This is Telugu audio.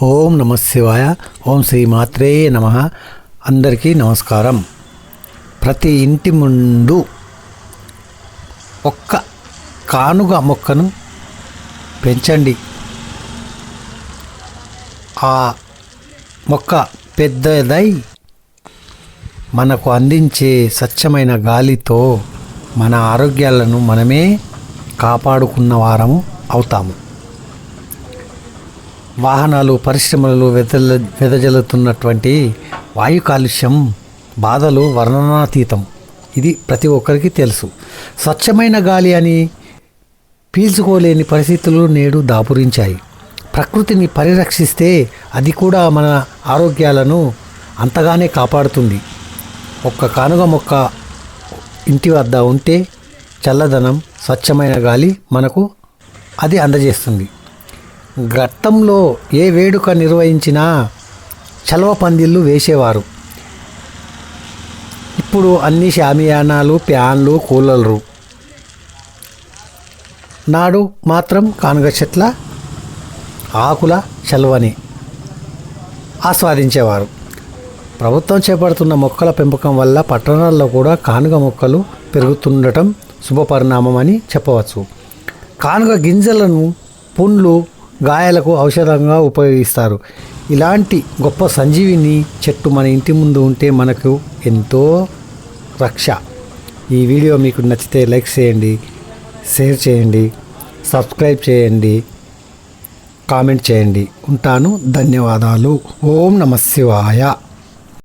ఓం నమ శివాయ. ఓం శ్రీ మాత్రే నమ. అందరికీ నమస్కారం. ప్రతి ఇంటి ముందు ఒక్క కానుగ మొక్కను పెంచండి. ఆ మొక్క పెద్దదై మనకు అందించే స్వచ్ఛమైన గాలితో మన ఆరోగ్యాలను మనమే కాపాడుకున్న వారము అవుతాము. వాహనాలు, పరిశ్రమలు వెదజల్లుతున్నటువంటి వాయు కాలుష్యం బాధలు వర్ణనాతీతం. ఇది ప్రతి ఒక్కరికి తెలుసు. స్వచ్ఛమైన గాలి అని పీల్చుకోలేని పరిస్థితులు నేడు దాపురించాయి. ప్రకృతిని పరిరక్షిస్తే అది కూడా మన ఆరోగ్యాలను అంతగానే కాపాడుతుంది. ఒక్క కానుగ మొక్క ఇంటి వద్ద ఉంటే చల్లదనం, స్వచ్ఛమైన గాలి మనకు అది అందజేస్తుంది. గతంలో ఏ వేడుక నిర్వహించినా చలవ పందిళ్ళు వేసేవారు. ఇప్పుడు అన్ని షామియానాలు, ఫ్యాన్లు, కూలర్లు. నాడు మాత్రం కానుగ చెట్ల ఆకుల చలువని ఆస్వాదించేవారు. ప్రభుత్వం చేపడుతున్న మొక్కల పెంపకం వల్ల పట్టణాల్లో కూడా కానుగ మొక్కలు పెరుగుతుండటం శుభపరిణామం అని చెప్పవచ్చు. కానుగ గింజలను పుండ్లు, గాయాలకు ఔషధంగా ఉపయోగిస్తారు. ఇలాంటి గొప్ప సంజీవిని చెట్టు మన ఇంటి ముందు ఉంటే మనకు ఎంతో రక్ష. ఈ వీడియో మీకు నచ్చితే లైక్ చేయండి, షేర్ చేయండి, సబ్స్క్రైబ్ చేయండి, కామెంట్ చేయండి. ఉంటాను. ధన్యవాదాలు. ఓం నమ శివాయ.